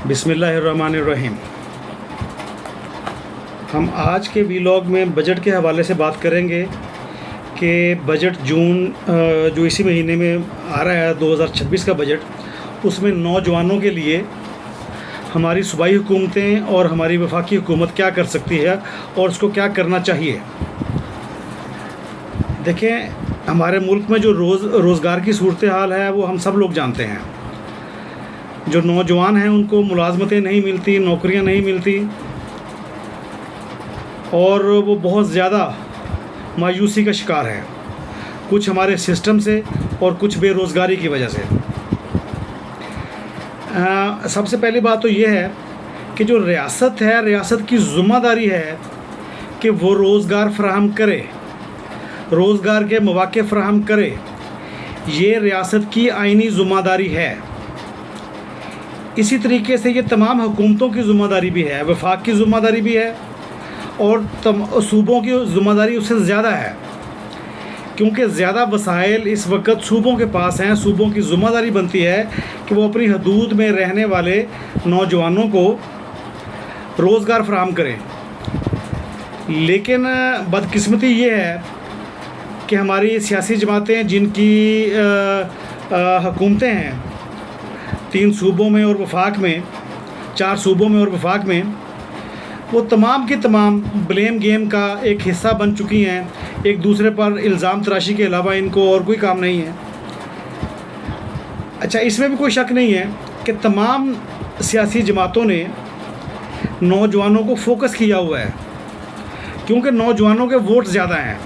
बिस्मिल्लाहिर्रहमानिर्रहीम। हम आज के वीलॉग में बजट के हवाले से बात करेंगे कि बजट जून जो इसी महीने में आ रहा है 2026 का बजट, उसमें नौजवानों के लिए हमारी सूबाई हुकूमतें और हमारी वफाकी हुकूमत क्या कर सकती है और उसको क्या करना चाहिए। देखें, हमारे मुल्क में जो रोज़गार की सूरत हाल है वो हम सब लोग जानते हैं। जो नौजवान हैं उनको मुलाजमतें नहीं मिलती, नौकरियां नहीं मिलती और वो बहुत ज़्यादा मायूसी का शिकार है, कुछ हमारे सिस्टम से और कुछ बेरोज़गारी की वजह से। सबसे पहली बात तो ये है कि जो रियासत है, रियासत की ज़िम्मेदारी है कि वो रोज़गार फ़राहम करे, रोज़गार के मौक़े फ़राहम करे। ये रियासत की आइनी ज़िम्मेदारी है। इसी तरीके से ये तमाम हुकूमतों की ज़िम्मेदारी भी है, वफाक की ज़िम्मेदारी भी है और सूबों की ज़िम्मेदारी उससे ज़्यादा है, क्योंकि ज़्यादा वसाइल इस वक्त सूबों के पास हैं। सूबों की ज़िम्मेदारी बनती है कि वो अपनी हदूद में रहने वाले नौजवानों को रोज़गार फ़राहम करें। लेकिन बदकिस्मती ये है कि हमारी सियासी जमातें जिनकी हुकूमतें हैं 3 सूबों में और वफाक में, 4 सूबों में और वफाक में, वो तमाम की तमाम ब्लेम गेम का एक हिस्सा बन चुकी हैं। एक दूसरे पर इल्ज़ाम तराशी के अलावा इनको और कोई काम नहीं है। अच्छा, इसमें भी कोई शक नहीं है कि तमाम सियासी जमातों ने नौजवानों को फोकस किया हुआ है, क्योंकि नौजवानों के वोट ज़्यादा हैं।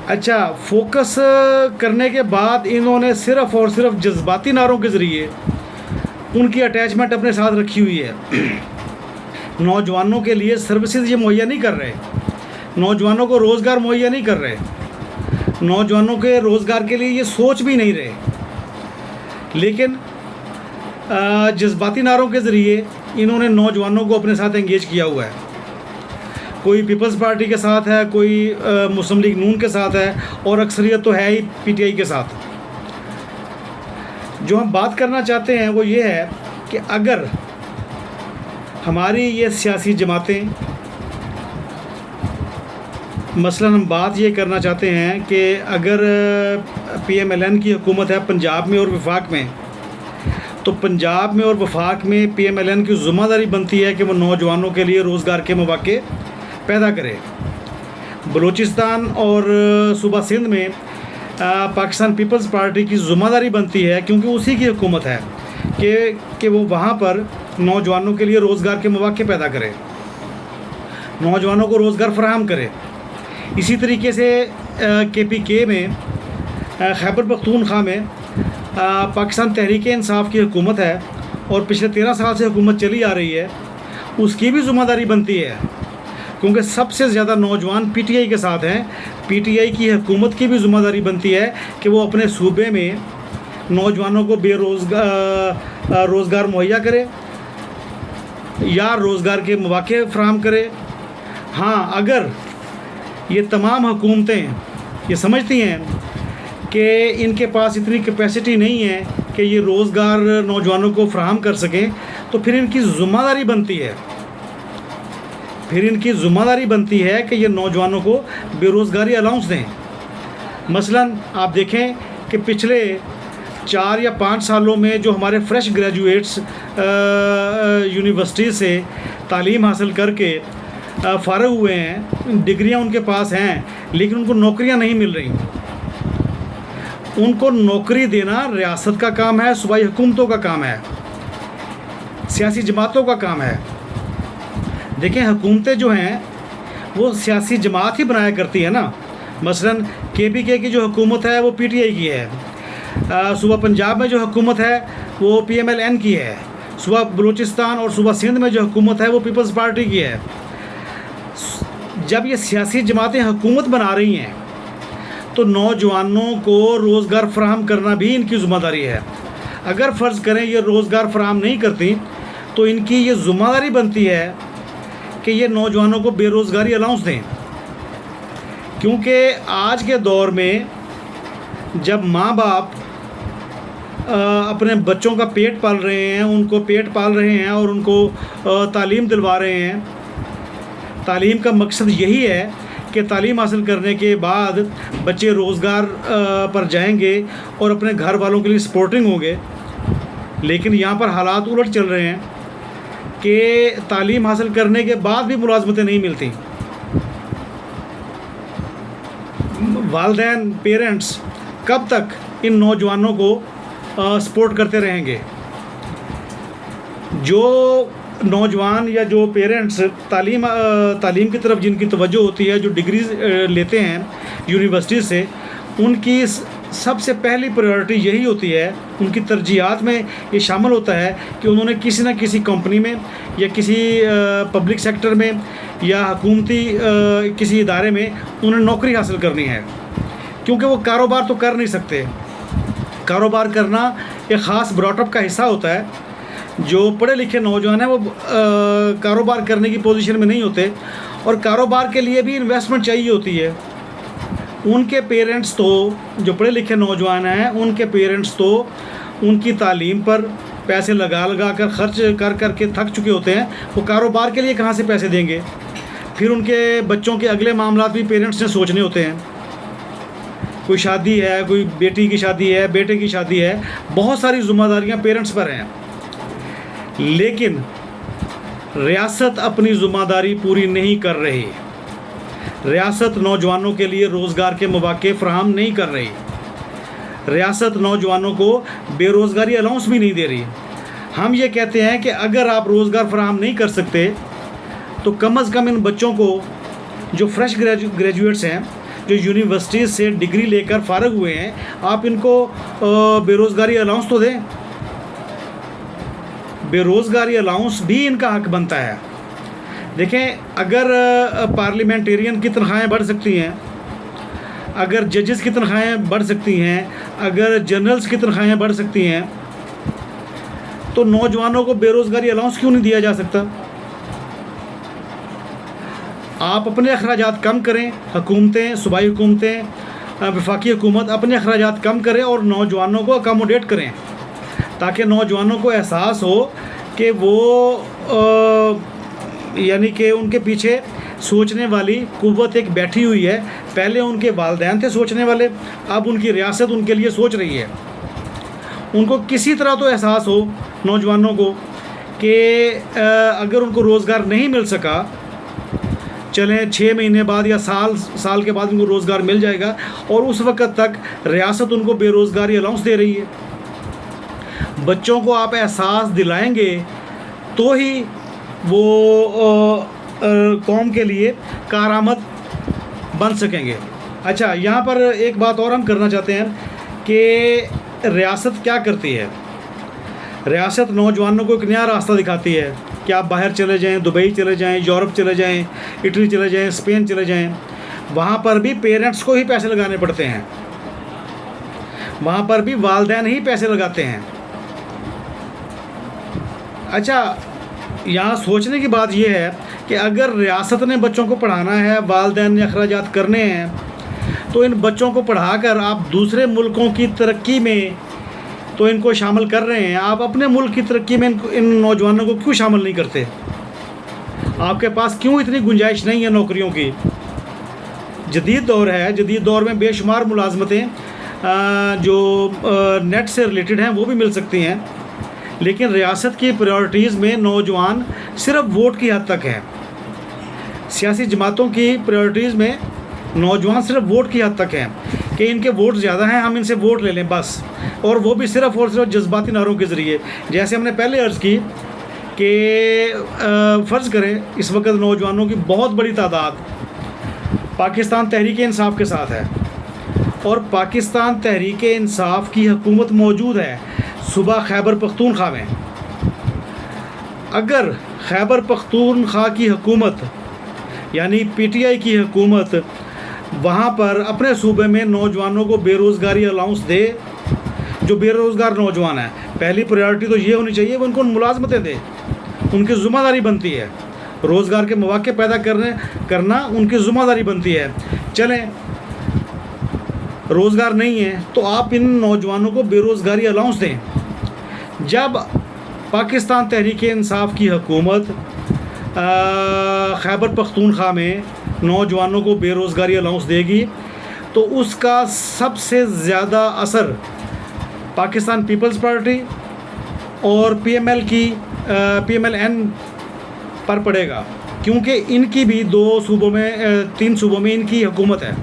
अच्छा, फोकस करने के बाद इन्होंने सिर्फ़ और सिर्फ जज्बाती नारों के ज़रिए उनकी अटैचमेंट अपने साथ रखी हुई है। नौजवानों के लिए सर्विसेज ये मुहैया नहीं कर रहे, नौजवानों को रोज़गार मुहैया नहीं कर रहे, नौजवानों के रोज़गार के लिए ये सोच भी नहीं रहे। लेकिन जज्बाती नारों के ज़रिए इन्होंने नौजवानों को अपने साथ एंगेज किया हुआ है। कोई पीपल्स पार्टी के साथ है, कोई मुस्लिम लीग नून के साथ है और अक्सरियत तो है ही पीटीआई के साथ। जो हम बात करना चाहते हैं वो ये है कि अगर हमारी ये सियासी जमातें, मसलन हम बात ये करना चाहते हैं कि अगर पीएमएलएन की हुकूमत है पंजाब में और वफाक में, तो पंजाब में और वफाक में पीएमएलएन की ज़िम्मेदारी बनती है कि वो नौजवानों के लिए रोज़गार के मौक़े पैदा करे। बलूचिस्तान और सूबा सिंध में पाकिस्तान पीपल्स पार्टी की ज़िम्मेदारी बनती है, क्योंकि उसी की हुकूमत है कि वो वहाँ पर नौजवानों के लिए रोज़गार के मौक़े पैदा करे, नौजवानों को रोज़गार फ़राहम करे। इसी तरीके से केपीके में, खैबर पख्तूनख्वा में पाकिस्तान तहरीक-ए-इंसाफ की हुकूमत है और पिछले 13 साल से हुकूमत चली आ रही है। उसकी भी ज़िम्मेदारी बनती है, क्योंकि सबसे ज़्यादा नौजवान पीटीआई के साथ हैं। पीटीआई की हुकूमत की भी ज़िम्मेदारी बनती है कि वो अपने सूबे में नौजवानों को रोज़गार मुहैया करे या रोज़गार के मौक़े फ़राहम करे। हाँ, अगर ये तमाम हुकूमतें ये समझती हैं कि इनके पास इतनी कैपेसिटी नहीं है कि ये रोज़गार नौजवानों को फ़राहम कर सकें, तो फिर इनकी ज़िम्मेदारी बनती है कि ये नौजवानों को बेरोज़गारी अलाउंस दें। मसलन आप देखें कि पिछले 4 या 5 सालों में जो हमारे फ़्रेश ग्रेजुएट्स यूनिवर्सिटी से तालीम हासिल करके फ़ारिग हुए हैं, डिग्रियां उनके पास हैं, लेकिन उनको नौकरियां नहीं मिल रही। उनको नौकरी देना रियासत का काम है, सूबाई हुकूमतों का काम है, सियासी जमातों का काम है। देखें, हुकूमतें जो हैं वो सियासी जमात ही बनाया करती है ना। मसलन केपीके की जो हुकूमत है वो पीटीआई की है, सूबा पंजाब में जो हुकूमत है वो पीएमएलएन की है, सूबा बलूचिस्तान और सूबा सिंध में जो हुकूमत है वो पीपल्स पार्टी की है। जब ये सियासी जमातें हुकूमत बना रही हैं तो नौजवानों को रोज़गार फ़राहम करना भी इनकी ज़िम्मेदारी है। अगर फ़र्ज़ करें ये रोज़गार फ़राहम नहीं करती, तो इनकी ये ज़िम्मेदारी बनती है कि ये नौजवानों को बेरोज़गारी अलाउंस दें। क्योंकि आज के दौर में जब माँ बाप अपने बच्चों का पेट पाल रहे हैं, उनको पेट पाल रहे हैं और उनको तालीम दिलवा रहे हैं। तालीम का मकसद यही है कि तालीम हासिल करने के बाद बच्चे रोज़गार पर जाएंगे और अपने घर वालों के लिए सपोर्टिंग होंगे। लेकिन यहाँ पर हालात उलट चल रहे हैं कि तालीम हासिल करने के बाद भी मुलाजमतें नहीं मिलती। वालिदैन, पेरेंट्स कब तक इन नौजवानों को सपोर्ट करते रहेंगे? जो नौजवान या जो पेरेंट्स तालीम की तरफ जिनकी तवज्जो होती है, जो डिग्रीज लेते हैं यूनिवर्सिटी से, उनकी सबसे पहली प्रायोरिटी यही होती है, उनकी तरजीहात में ये शामिल होता है कि उन्होंने किसी न किसी कंपनी में या किसी पब्लिक सेक्टर में या हुकूमती किसी इदारे में उन्हें नौकरी हासिल करनी है, क्योंकि वो कारोबार तो कर नहीं सकते। कारोबार करना एक ख़ास ब्रॉटअप का हिस्सा होता है। जो पढ़े लिखे नौजवान हैं वो कारोबार करने की पोजीशन में नहीं होते, और कारोबार के लिए भी इन्वेस्टमेंट चाहिए होती है। उनके पेरेंट्स तो, जो पढ़े लिखे नौजवान हैं, उनके पेरेंट्स तो उनकी तालीम पर पैसे लगा लगा कर खर्च कर कर के थक चुके होते हैं। वो कारोबार के लिए कहाँ से पैसे देंगे? फिर उनके बच्चों के अगले मामलात भी पेरेंट्स ने सोचने होते हैं। कोई शादी है, कोई बेटी की शादी है, बेटे की शादी है, बहुत सारी ज़िम्मेदारियाँ पेरेंट्स पर हैं। लेकिन रियासत अपनी ज़िम्मेदारी पूरी नहीं कर रही। रियासत नौजवानों के लिए रोज़गार के मौके फ़राहम नहीं कर रही। रियासत नौजवानों को बेरोज़गारी अलाउंस भी नहीं दे रही। हम ये कहते हैं कि अगर आप रोज़गार फ़राहम नहीं कर सकते तो कम से कम इन बच्चों को, जो फ्रेश ग्रेजुएट्स हैं, जो यूनिवर्सिटी से डिग्री लेकर फ़ारिग हुए हैं, आप इनको बेरोज़गारी अलाउंस तो दें। बेरोज़गारी अलाउंस भी इनका हक बनता है। देखें, अगर पार्लियामेंटेरियन की तनख्वाहें बढ़ सकती हैं, अगर जजेस की तनख्वाहें बढ़ सकती हैं, अगर जनरल्स की तनख्वाहें बढ़ सकती हैं, तो नौजवानों को बेरोज़गारी अलाउंस क्यों नहीं दिया जा सकता? आप अपने अखराजात कम करें, हुकूमतें, सूबाई हुकूमतें, वफाकी हुकूमत अपने अखराजात कम करें और नौजवानों को अकोमोडेट करें, ताकि नौजवानों को एहसास हो कि वो यानी कि उनके पीछे सोचने वाली कुव्वत एक बैठी हुई है। पहले उनके वालिदैन थे सोचने वाले, अब उनकी रियासत उनके लिए सोच रही है। उनको किसी तरह तो एहसास हो नौजवानों को कि अगर उनको रोज़गार नहीं मिल सका, चलें 6 महीने बाद या साल के बाद उनको रोज़गार मिल जाएगा, और उस वक़्त तक रियासत उनको बेरोज़गारी अलाउंस दे रही है। बच्चों को आप एहसास दिलाएंगे तो ही वो कौम के लिए कारआमद बन सकेंगे। अच्छा, यहाँ पर एक बात और हम करना चाहते हैं कि रियासत क्या करती है। रियासत नौजवानों को एक नया रास्ता दिखाती है कि आप बाहर चले जाएं, दुबई चले जाएं, यूरोप चले जाएं, इटली चले जाएं, स्पेन चले जाएं। वहाँ पर भी पेरेंट्स को ही पैसे लगाने पड़ते हैं, वहाँ पर भी वालिदैन ही पैसे लगाते हैं। अच्छा, यहाँ सोचने की बात यह है कि अगर रियासत ने बच्चों को पढ़ाना है, वालिदैन ने अखराजात करने हैं, तो इन बच्चों को पढ़ाकर आप दूसरे मुल्कों की तरक्की में तो इनको शामिल कर रहे हैं, आप अपने मुल्क की तरक्की में इन नौजवानों को क्यों शामिल नहीं करते? आपके पास क्यों इतनी गुंजाइश नहीं है नौकरियों की? जदीद दौर है, जदीद दौर में बेशुमार मुलाजमतें जो नेट से रिलेटेड हैं वो भी मिल सकती हैं, लेकिन रियासत की प्रायोरिटीज़ में नौजवान सिर्फ वोट की हद तक है। सियासी जमातों की प्रायोरिटीज़ में नौजवान सिर्फ वोट की हद तक हैं कि इनके वोट ज़्यादा हैं, हम इनसे वोट ले लें बस, और वो भी सिर्फ और सिर्फ जज्बाती नारों के ज़रिए। जैसे हमने पहले अर्ज़ की कि फ़र्ज़ करें इस वक्त नौजवानों की बहुत बड़ी तादाद पाकिस्तान तहरीक इंसाफ के साथ है, और पाकिस्तान तहरीक इंसाफ की हुकूमत मौजूद है सूबा खैबर पख्तूनख्वा में। अगर खैबर पख्तूनख्वा की हुकूमत यानी PTI की हुकूमत वहाँ पर अपने सूबे में नौजवानों को बेरोज़गारी अलाउंस दे, जो बेरोज़गार नौजवान हैं, पहली प्रायोरिटी तो ये होनी चाहिए वो उनको मुलाजमतें दे, उनकी ज़िम्मेदारी बनती है। रोज़गार के मौके पैदा करना उनकी ज़िम्मेदारी बनती है। चलें, रोज़गार नहीं है तो आप इन नौजवानों को बेरोज़गारी अलाउंस दें। जब पाकिस्तान तहरीक-ए-इंसाफ की हुकूमत खैबर पख्तूनख्वा में नौजवानों को बेरोज़गारी अलाउंस देगी तो उसका सबसे ज़्यादा असर पाकिस्तान पीपल्स पार्टी और PMLN पर पड़ेगा, क्योंकि इनकी भी 3 सूबों में इनकी हुकूमत है।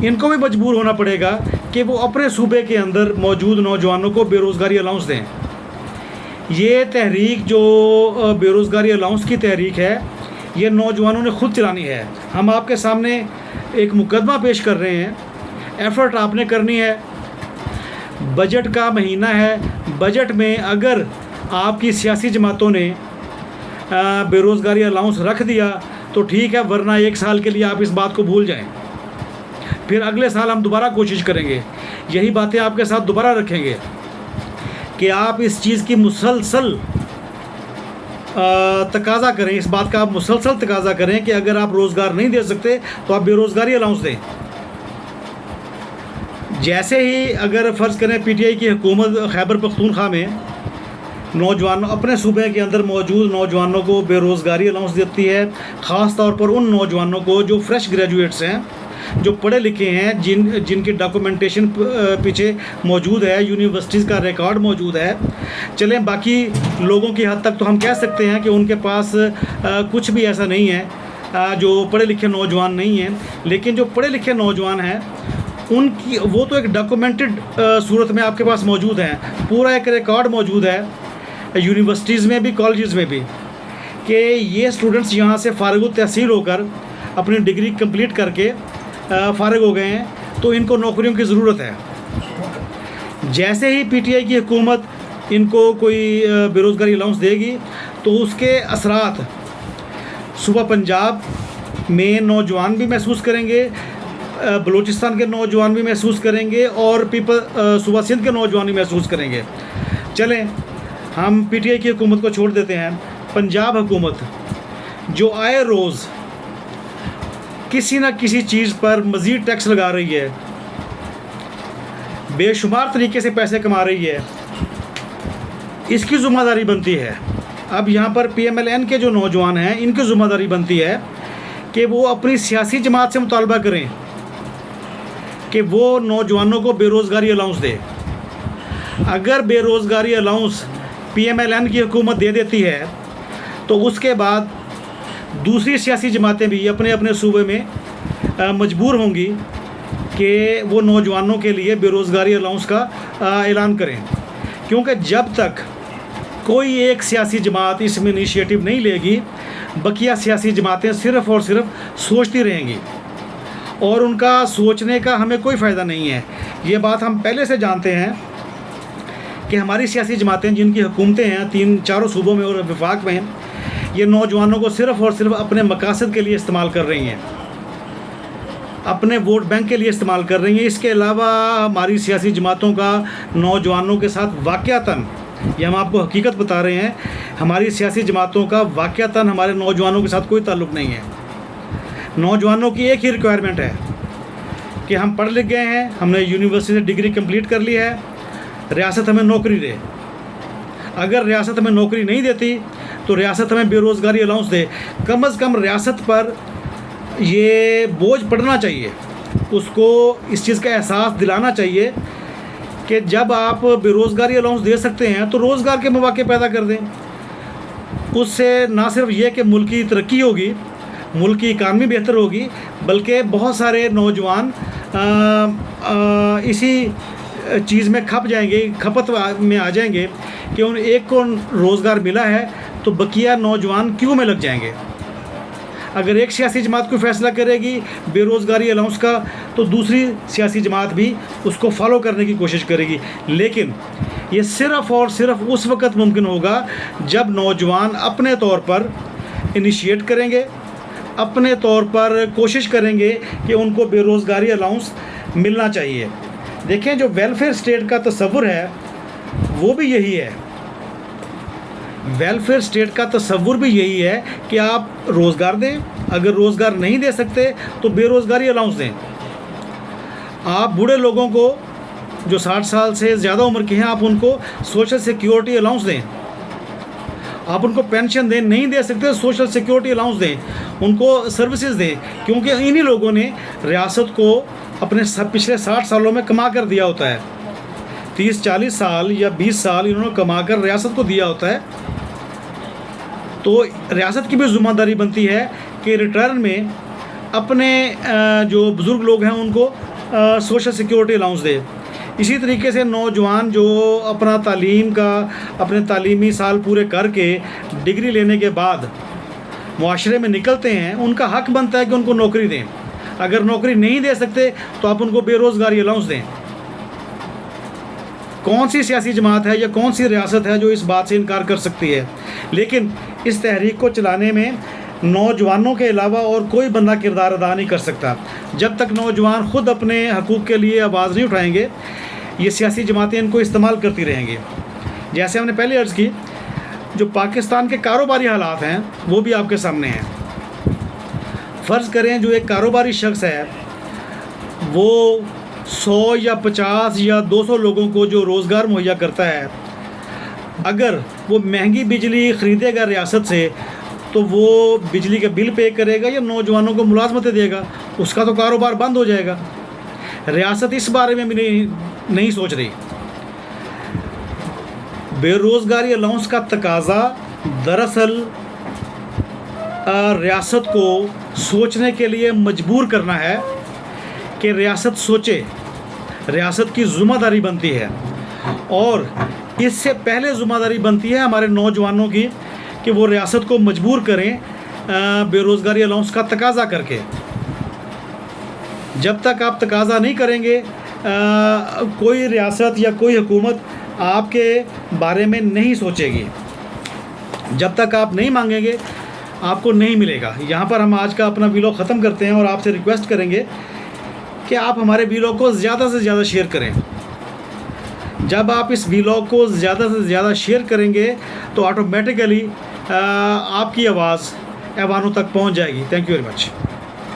इनको भी मजबूर होना पड़ेगा कि वो अपने सूबे के अंदर मौजूद नौजवानों को बेरोज़गारी अलाउंस दें। ये तहरीक जो बेरोज़गारी अलाउंस की तहरीक है, ये नौजवानों ने ख़ुद चलानी है। हम आपके सामने एक मुकदमा पेश कर रहे हैं, एफ़र्ट आपने करनी है। बजट का महीना है, बजट में अगर आपकी सियासी जमातों ने बेरोज़गारी अलाउंस रख दिया तो ठीक है, वरना 1 साल के लिए आप इस बात को भूल जाएं। फिर अगले साल हम दोबारा कोशिश करेंगे, यही बातें आपके साथ दोबारा रखेंगे कि आप इस चीज़ की मुसलसल तकाज़ा करें, इस बात का आप मुसलसल तकाज़ा करें कि अगर आप रोज़गार नहीं दे सकते तो आप बेरोज़गारी अलाउंस दें। जैसे ही अगर फ़र्ज़ करें PTI की हुकूमत खैबर पख्तूनख्वा में अपने सूबे के अंदर मौजूद नौजवानों को बेरोज़गारी अलाउंस देती है, ख़ास तौर पर उन नौजवानों को जो फ्रेश ग्रेजुएट्स हैं, जो पढ़े लिखे हैं, जिनकी डॉक्यूमेंटेशन पीछे मौजूद है, यूनिवर्सिटीज़ का रिकॉर्ड मौजूद है। चलें, बाकी लोगों की हद तक तो हम कह सकते हैं कि उनके पास कुछ भी ऐसा नहीं है, जो पढ़े लिखे नौजवान नहीं हैं। लेकिन जो पढ़े लिखे नौजवान हैं उनकी वो तो एक डॉक्यूमेंटेड सूरत में आपके पास मौजूद हैं, पूरा एक रिकॉर्ड मौजूद है यूनिवर्सिटीज़ में भी, कॉलेजेस में भी, कि ये स्टूडेंट्स यहाँ से फ़ारिग तहसील होकर अपनी डिग्री कंप्लीट करके फ़ारिग हो गए हैं, तो इनको नौकरियों की ज़रूरत है। जैसे ही PTI की हुकूमत इनको कोई बेरोज़गारी अलाउंस देगी तो उसके असरात सूबा पंजाब में नौजवान भी महसूस करेंगे, बलूचिस्तान के नौजवान भी महसूस करेंगे और सूबा सिंध के नौजवान भी महसूस करेंगे। चलें, हम PTI की हुकूमत को छोड़ देते हैं। पंजाब हुकूमत जो आए रोज़ किसी न किसी चीज़ पर मज़ीद टैक्स लगा रही है, बेशुमार तरीके से पैसे कमा रही है, इसकी ज़िम्मेदारी बनती है। अब यहाँ पर PMLN के जो नौजवान हैं, इनकी ज़िम्मेदारी बनती है कि वो अपनी सियासी जमात से मुतालबा करें कि वो नौजवानों को बेरोज़गारी अलाउंस दे। अगर बेरोज़गारी अलाउंस PMLN की हुकूमत दे देती है तो उसके बाद दूसरी सियासी जमातें भी अपने अपने सूबे में मजबूर होंगी कि वो नौजवानों के लिए बेरोज़गारी अलाउंस का ऐलान करें, क्योंकि जब तक कोई एक सियासी जमात इसमें इनिशिएटिव नहीं लेगी, बकिया सियासी जमातें सिर्फ़ और सिर्फ सोचती रहेंगी और उनका सोचने का हमें कोई फ़ायदा नहीं है। ये बात हम पहले से जानते हैं कि हमारी सियासी जमातें जिनकी हुकूमतें हैं 3-4 सूबों में और वफाक में, ये नौजवानों को सिर्फ़ और सिर्फ अपने मकासद के लिए इस्तेमाल कर रही हैं, अपने वोट बैंक के लिए इस्तेमाल कर रही हैं। इसके अलावा हमारी सियासी जमातों का नौजवानों के साथ वाक़यातन, ये हम आपको हकीकत बता रहे हैं, हमारी सियासी जमातों का वाक़यातन हमारे नौजवानों के साथ कोई ताल्लुक़ नहीं है। नौजवानों की एक ही रिक्वायरमेंट है कि हम पढ़ लिख गए हैं, हमने यूनिवर्सिटी से डिग्री कंप्लीट कर ली है, रियासत हमें नौकरी दे। अगर रियासत हमें नौकरी नहीं देती तो रियासत हमें बेरोज़गारी अलाउंस दे। कम से कम रियासत पर ये बोझ पड़ना चाहिए, उसको इस चीज़ का एहसास दिलाना चाहिए कि जब आप बेरोज़गारी अलाउंस दे सकते हैं तो रोज़गार के मौके पैदा कर दें। उससे ना सिर्फ ये कि मुल्क की तरक्की होगी, मुल्क की इकानमी बेहतर होगी, बल्कि बहुत सारे नौजवान इसी चीज़ में खपत में आ जाएंगे कि उन एक को रोज़गार मिला है तो बकिया नौजवान क्यों में लग जाएंगे। अगर एक सियासी जमात कोई फ़ैसला करेगी बेरोज़गारी अलाउंस का तो दूसरी सियासी जमात भी उसको फॉलो करने की कोशिश करेगी। लेकिन ये सिर्फ़ और सिर्फ उस वक़्त मुमकिन होगा जब नौजवान अपने तौर पर इनिशिएट करेंगे, अपने तौर पर कोशिश करेंगे कि उनको बेरोज़गारी अलाउंस मिलना चाहिए। देखें, जो वेलफेयर स्टेट का तसव्वुर है वो भी यही है। वेलफेयर स्टेट का तसव्वुर भी यही है कि आप रोज़गार दें, अगर रोज़गार नहीं दे सकते तो बेरोज़गारी अलाउंस दें। आप बूढ़े लोगों को जो 60 साल से ज़्यादा उम्र के हैं, आप उनको सोशल सिक्योरिटी अलाउंस दें, आप उनको पेंशन दें, नहीं दे सकते सोशल सिक्योरिटी अलाउंस दें, उनको सर्विसेज दें, क्योंकि इन्हीं लोगों ने रियासत को अपने पिछले 60 सालों में कमा कर दिया होता है। 30-40 साल या 20 साल इन्होंने कमा कर रियासत को दिया होता है। तो रियासत की भी ज़िम्मेदारी बनती है कि रिटर्न में अपने जो बुज़ुर्ग लोग हैं उनको सोशल सिक्योरिटी अलाउंस दे। इसी तरीके से नौजवान जो अपना अपने तालीमी साल पूरे करके डिग्री लेने के बाद मुआशरे में निकलते हैं, उनका हक बनता है कि उनको नौकरी दें। अगर नौकरी नहीं दे सकते तो आप उनको बेरोज़गारी अलाउंस दें। कौन सी सियासी जमात है या कौन सी रियासत है जो इस बात से इनकार कर सकती है? लेकिन इस तहरीक को चलाने में नौजवानों के अलावा और कोई बंदा किरदार अदा नहीं कर सकता। जब तक नौजवान ख़ुद अपने हकूक़ के लिए आवाज़ नहीं उठाएंगे, ये सियासी जमातें इनको इस्तेमाल करती रहेंगी। जैसे हमने पहले अर्ज़ की, जो पाकिस्तान के कारोबारी हालात हैं वो भी आपके सामने हैं। फ़र्ज़ करें जो एक कारोबारी शख्स है वो 100 या 50 या 200 लोगों को जो रोज़गार मुहैया करता है, अगर वो महंगी बिजली ख़रीदेगा रियासत से तो वो बिजली का बिल पे करेगा या नौजवानों को मुलाजमतें देगा? उसका तो कारोबार बंद हो जाएगा। रियासत इस बारे में भी नहीं सोच रही। बेरोज़गारी अलाउंस का तकाज़ा दरअसल रियासत को सोचने के लिए मजबूर करना है कि रियासत सोचे। रियासत की ज़िम्मेदारी बनती है, और इससे पहले ज़िम्मेदारी बनती है हमारे नौजवानों की कि वो रियासत को मजबूर करें बेरोज़गारी अलाउंस का तकाज़ा करके। जब तक आप तकाज़ा नहीं करेंगे, कोई रियासत या कोई हुकूमत आपके बारे में नहीं सोचेगी। जब तक आप नहीं मांगेंगे आपको नहीं मिलेगा। यहाँ पर हम आज का अपना वीलॉग ख़त्म करते हैं और आपसे रिक्वेस्ट करेंगे कि आप हमारे वीलॉग को ज़्यादा से ज़्यादा शेयर करें। जब आप इस वीलॉग को ज़्यादा से ज़्यादा शेयर करेंगे तो ऑटोमेटिकली आपकी आवाज़ ऐवानों तक पहुंच जाएगी। Thank you very much.